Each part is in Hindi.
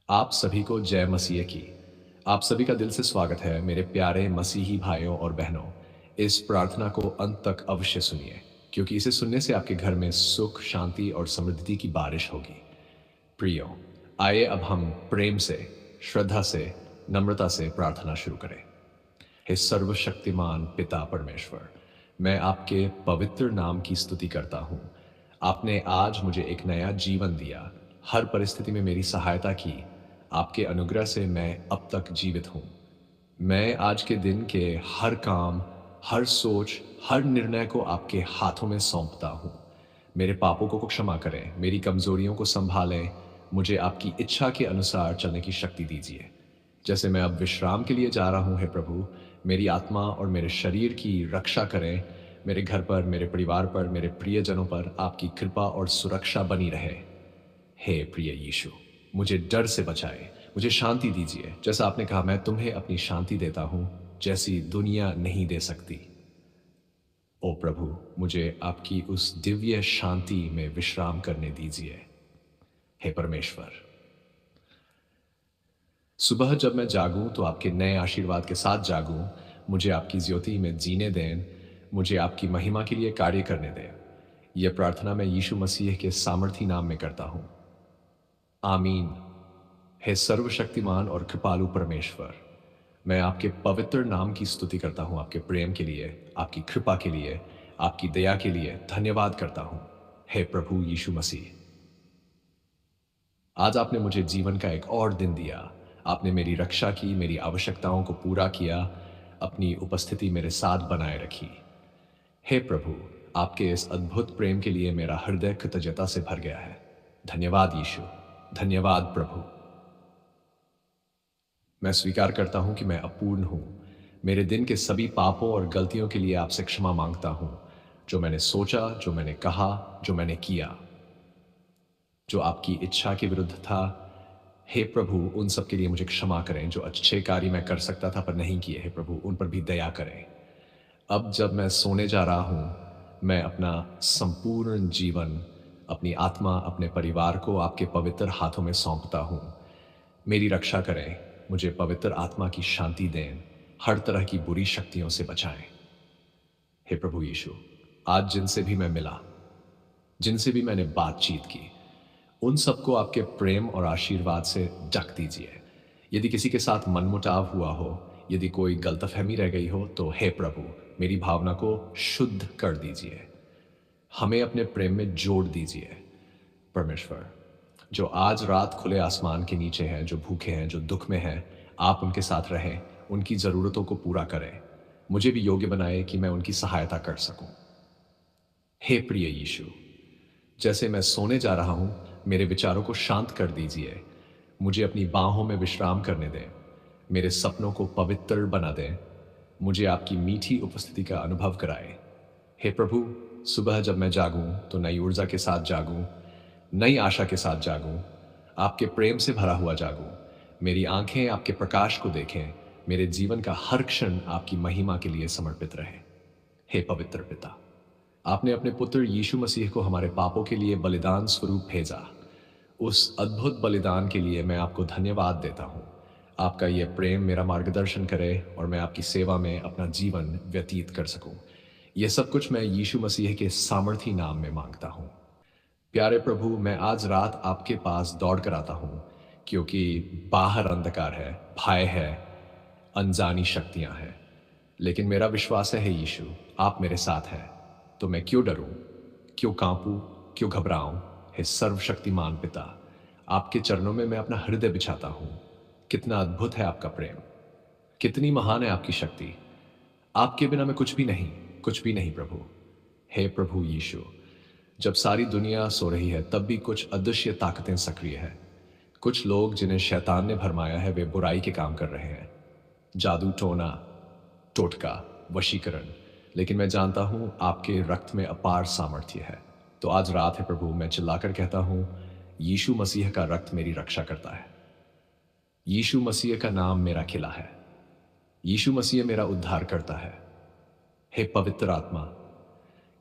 आप सभी को जय मसीह की। आप सभी का दिल से स्वागत है मेरे प्यारे मसीही भाइयों और बहनों। इस प्रार्थना को अंत तक अवश्य सुनिए, क्योंकि इसे सुनने से आपके घर में सुख, शांति और समृद्धि की बारिश होगी। प्रियो, आइए अब हम प्रेम से, श्रद्धा से, नम्रता से प्रार्थना शुरू करें। हे सर्वशक्तिमान पिता परमेश्वर, मैं आपके पवित्र नाम की स्तुति करता हूँ। आपने आज मुझे एक नया जीवन दिया, हर परिस्थिति में मेरी सहायता की। आपके अनुग्रह से मैं अब तक जीवित हूँ। मैं आज के दिन के हर काम, हर सोच, हर निर्णय को आपके हाथों में सौंपता हूँ। मेरे पापों को क्षमा करें, मेरी कमजोरियों को संभालें, मुझे आपकी इच्छा के अनुसार चलने की शक्ति दीजिए। जैसे मैं अब विश्राम के लिए जा रहा हूँ, हे प्रभु, मेरी आत्मा और मेरे शरीर की रक्षा करें। मेरे घर पर, मेरे परिवार पर, मेरे प्रियजनों पर आपकी कृपा और सुरक्षा बनी रहे। हे प्रिय यीशु, मुझे डर से बचाए, मुझे शांति दीजिए। जैसा आपने कहा, मैं तुम्हें अपनी शांति देता हूँ, जैसी दुनिया नहीं दे सकती। ओ प्रभु, मुझे आपकी उस दिव्य शांति में विश्राम करने दीजिए। हे परमेश्वर, सुबह जब मैं जागूं तो आपके नए आशीर्वाद के साथ जागूं। मुझे आपकी ज्योति में जीने दें, मुझे आपकी महिमा के लिए कार्य करने दें। यह प्रार्थना मैं यीशु मसीह के सामर्थी नाम में करता हूं। आमीन। हे सर्वशक्तिमान और कृपालु परमेश्वर, मैं आपके पवित्र नाम की स्तुति करता हूं। आपके प्रेम के लिए, आपकी कृपा के लिए, आपकी दया के लिए धन्यवाद करता हूं। हे प्रभु यीशु मसीह, आज आपने मुझे जीवन का एक और दिन दिया। आपने मेरी रक्षा की, मेरी आवश्यकताओं को पूरा किया, अपनी उपस्थिति मेरे साथ बनाए रखी। हे प्रभु, आपके इस अद्भुत प्रेम के लिए मेरा हृदय कृतज्ञता से भर गया है। धन्यवाद यीशु, धन्यवाद प्रभु। मैं स्वीकार करता हूं कि मैं अपूर्ण हूं। मेरे दिन के सभी पापों और गलतियों के लिए आपसे क्षमा मांगता हूं। जो मैंने सोचा, जो मैंने कहा, जो मैंने किया, जो आपकी इच्छा के विरुद्ध था, हे प्रभु, उन सब के लिए मुझे क्षमा करें। जो अच्छे कार्य मैं कर सकता था पर नहीं किए, हे प्रभु, उन पर भी दया करें। अब जब मैं सोने जा रहा हूं, मैं अपना संपूर्ण जीवन, अपनी आत्मा, अपने परिवार को आपके पवित्र हाथों में सौंपता हूं। मेरी रक्षा करें, मुझे पवित्र आत्मा की शांति दें, हर तरह की बुरी शक्तियों से बचाएं। हे प्रभु यीशु, आज जिनसे भी मैं मिला, जिनसे भी मैंने बातचीत की, उन सबको आपके प्रेम और आशीर्वाद से ढक दीजिए। यदि किसी के साथ मनमुटाव हुआ हो, यदि कोई गलतफहमी रह गई हो, तो हे प्रभु, मेरी भावना को शुद्ध कर दीजिए। हमें अपने प्रेम में जोड़ दीजिए। परमेश्वर, जो आज रात खुले आसमान के नीचे हैं, जो भूखे हैं, जो दुख में हैं, आप उनके साथ रहें, उनकी ज़रूरतों को पूरा करें। मुझे भी योग्य बनाए कि मैं उनकी सहायता कर सकूं। हे प्रिय यीशु, जैसे मैं सोने जा रहा हूं, मेरे विचारों को शांत कर दीजिए। मुझे अपनी बाहों में विश्राम करने दें। मेरे सपनों को पवित्र बना दें। मुझे आपकी मीठी उपस्थिति का अनुभव कराएं। हे प्रभु, सुबह जब मैं जागूं तो नई ऊर्जा के साथ जागूं, नई आशा के साथ जागूं, आपके प्रेम से भरा हुआ जागूं। मेरी आंखें आपके प्रकाश को देखें। मेरे जीवन का हर क्षण आपकी महिमा के लिए समर्पित रहे। हे पवित्र पिता, आपने अपने पुत्र यीशु मसीह को हमारे पापों के लिए बलिदान स्वरूप भेजा। उस अद्भुत बलिदान के लिए मैं आपको धन्यवाद देता हूँ। आपका यह प्रेम मेरा मार्गदर्शन करे और मैं आपकी सेवा में अपना जीवन व्यतीत कर सकूं। यह सब कुछ मैं यीशु मसीह के सामर्थी नाम में मांगता हूँ। प्यारे प्रभु, मैं आज रात आपके पास दौड़ कर आता हूँ, क्योंकि बाहर अंधकार है, भय है, अनजानी शक्तियां हैं। लेकिन मेरा विश्वास है, हे यीशु, आप मेरे साथ हैं। तो मैं क्यों डरूं, क्यों कांपूं, क्यों घबराऊं? हे सर्वशक्तिमान पिता, आपके चरणों में मैं अपना हृदय बिछाता हूं। कितना अद्भुत है आपका प्रेम, कितनी महान है आपकी शक्ति। आपके बिना मैं कुछ भी नहीं, कुछ भी नहीं प्रभु। हे प्रभु यीशु, जब सारी दुनिया सो रही है, तब भी कुछ अदृश्य ताकतें सक्रिय है। कुछ लोग जिन्हें शैतान ने भरमाया है, वे बुराई के काम कर रहे हैं। जादू टोना, टोटका, वशीकरण। लेकिन मैं जानता हूं आपके रक्त में अपार सामर्थ्य है। तो आज रात है प्रभु, मैं चिल्लाकर कहता हूं, यीशु मसीह का रक्त मेरी रक्षा करता है। यीशु मसीह का नाम मेरा किला है। यीशु मसीह मेरा उद्धार करता है। हे पवित्र आत्मा,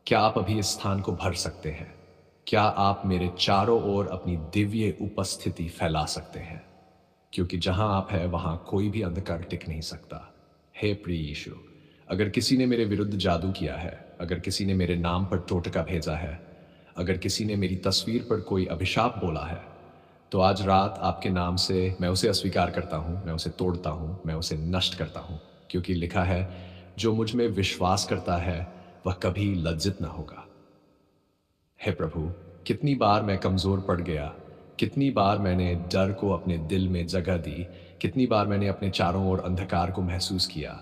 क्या आप अभी इस स्थान को भर सकते हैं? क्या आप मेरे चारों ओर अपनी दिव्य उपस्थिति फैला सकते हैं? क्योंकि जहां आप है वहां कोई भी अंधकार टिक नहीं सकता। हे प्रिय यीशु, अगर किसी ने मेरे विरुद्ध जादू किया है, अगर किसी ने मेरे नाम पर टोटका भेजा है, अगर किसी ने मेरी तस्वीर पर कोई अभिशाप बोला है, तो आज रात आपके नाम से मैं उसे अस्वीकार करता हूँ, मैं उसे तोड़ता हूँ, मैं उसे नष्ट करता हूँ। क्योंकि लिखा है, जो मुझ में विश्वास करता है वह कभी लज्जित न होगा। हे प्रभु, कितनी बार मैं कमज़ोर पड़ गया, कितनी बार मैंने डर को अपने दिल में जगह दी, कितनी बार मैंने अपने चारों ओर अंधकार को महसूस किया,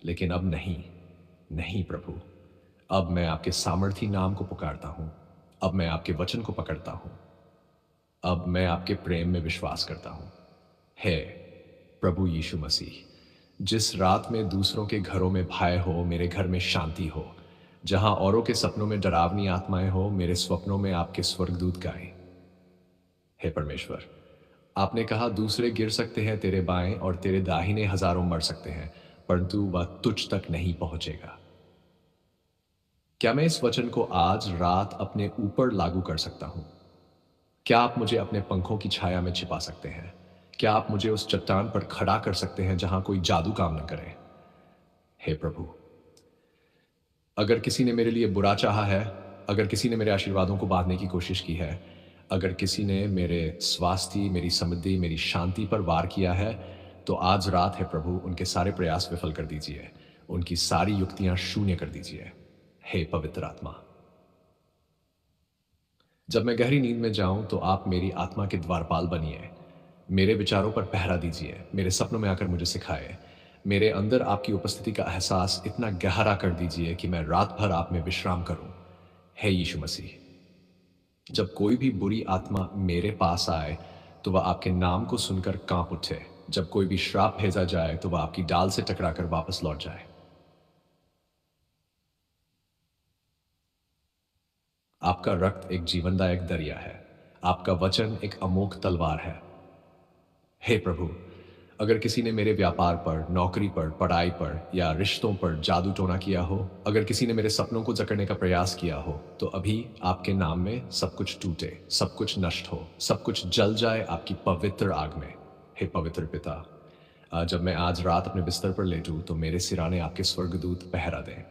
लेकिन अब नहीं, नहीं प्रभु। अब मैं आपके सामर्थी नाम को पुकारता हूँ, अब मैं आपके वचन को पकड़ता हूँ, अब मैं आपके प्रेम में विश्वास करता हूँ। हे प्रभु यीशु मसीह, जिस रात में दूसरों के घरों में भय हो, मेरे घर में शांति हो। जहां औरों के सपनों में डरावनी आत्माएं हो, मेरे स्वप्नों में आपके स्वर्गदूत गाएं। हे परमेश्वर, आपने कहा दूसरे गिर सकते हैं तेरे बाएं और तेरे दाहिने हजारों मर सकते हैं, परंतु वह तुझ तक नहीं पहुंचेगा। क्या मैं इस वचन को आज रात अपने ऊपर लागू कर सकता हूं? क्या आप मुझे अपने पंखों की छाया में छिपा सकते हैं? क्या आप मुझे उस चट्टान पर खड़ा कर सकते हैं जहां कोई जादू काम न करे? हे प्रभु, अगर किसी ने मेरे लिए बुरा चाहा है, अगर किसी ने मेरे आशीर्वादों को बांधने की कोशिश की है, अगर किसी ने मेरे स्वास्थ्य, मेरी समृद्धि, मेरी शांति पर वार किया है, तो आज रात है प्रभु, उनके सारे प्रयास विफल कर दीजिए, उनकी सारी युक्तियां शून्य कर दीजिए। हे पवित्र आत्मा, जब मैं गहरी नींद में जाऊं तो आप मेरी आत्मा के द्वारपाल बनिए, मेरे विचारों पर पहरा दीजिए, मेरे सपनों में आकर मुझे सिखाए, मेरे अंदर आपकी उपस्थिति का एहसास इतना गहरा कर दीजिए कि मैं रात भर आप में विश्राम करूं। हे यीशु मसीह, जब कोई भी बुरी आत्मा मेरे पास आए तो वह आपके नाम को सुनकर कांप उठे। जब कोई भी श्राप भेजा जाए तो वह आपकी डाल से टकराकर वापस लौट जाए। आपका रक्त एक जीवनदायक दरिया है, आपका वचन एक अमोघ तलवार है। हे प्रभु, अगर किसी ने मेरे व्यापार पर, नौकरी पर, पढ़ाई पर या रिश्तों पर जादू टोना किया हो, अगर किसी ने मेरे सपनों को जकड़ने का प्रयास किया हो, तो अभी आपके नाम में सब कुछ टूटे, सब कुछ नष्ट हो, सब कुछ जल जाए आपकी पवित्र आग में। हे पवित्र पिता, जब मैं आज रात अपने बिस्तर पर लेटूं तो मेरे सिराने आपके स्वर्गदूत पहरा दें,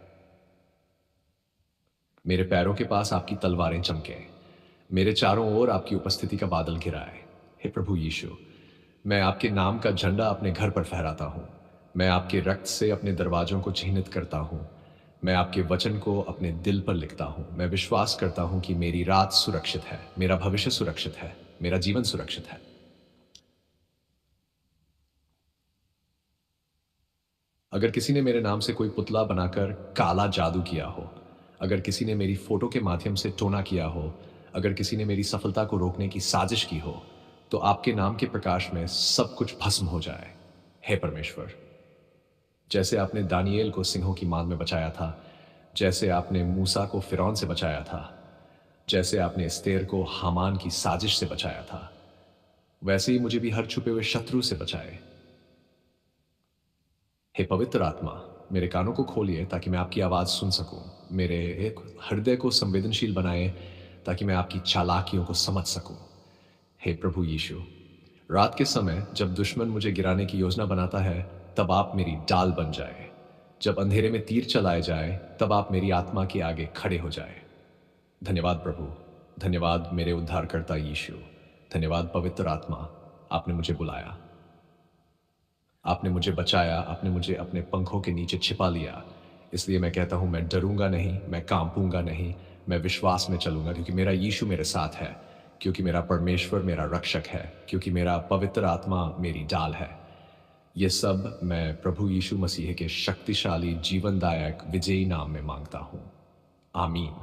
मेरे पैरों के पास आपकी तलवारें चमकें, मेरे चारों ओर आपकी उपस्थिति का बादल घिराए। हे प्रभु यीशु, मैं आपके नाम का झंडा अपने घर पर फहराता हूँ, मैं आपके रक्त से अपने दरवाजों को चिह्नित करता हूँ, मैं आपके वचन को अपने दिल पर लिखता हूँ। मैं विश्वास करता हूँ कि मेरी रात सुरक्षित है, मेरा भविष्य सुरक्षित है, मेरा जीवन सुरक्षित है। अगर किसी ने मेरे नाम से कोई पुतला बनाकर काला जादू किया हो, अगर किसी ने मेरी फोटो के माध्यम से टोना किया हो, अगर किसी ने मेरी सफलता को रोकने की साजिश की हो, तो आपके नाम के प्रकाश में सब कुछ भस्म हो जाए। हे परमेश्वर, जैसे आपने दानिएल को सिंहों की मान में बचाया था, जैसे आपने मूसा को फिरौन से बचाया था, जैसे आपने एस्तेर को हामान की साजिश से बचाया था, वैसे ही मुझे भी हर छुपे हुए शत्रु से बचाए। हे पवित्र आत्मा, मेरे कानों को खोलिए ताकि मैं आपकी आवाज़ सुन सकूं, मेरे एक हृदय को संवेदनशील बनाए ताकि मैं आपकी चालाकियों को समझ सकूं। हे प्रभु यीशु, रात के समय जब दुश्मन मुझे गिराने की योजना बनाता है, तब आप मेरी डाल बन जाए। जब अंधेरे में तीर चलाए जाए, तब आप मेरी आत्मा के आगे खड़े हो जाए। धन्यवाद प्रभु, धन्यवाद मेरे उद्धारकर्ता यीशु, धन्यवाद पवित्र आत्मा, आपने मुझे बुलाया, आपने मुझे बचाया, आपने मुझे अपने पंखों के नीचे छिपा लिया। इसलिए मैं कहता हूं, मैं डरूंगा नहीं, मैं कांपूंगा नहीं, मैं विश्वास में चलूंगा, क्योंकि मेरा यीशु मेरे साथ है, क्योंकि मेरा परमेश्वर मेरा रक्षक है, क्योंकि मेरा पवित्र आत्मा मेरी डाल है। ये सब मैं प्रभु यीशु मसीह के शक्तिशाली जीवनदायक विजयी नाम में मांगता हूं। आमीन।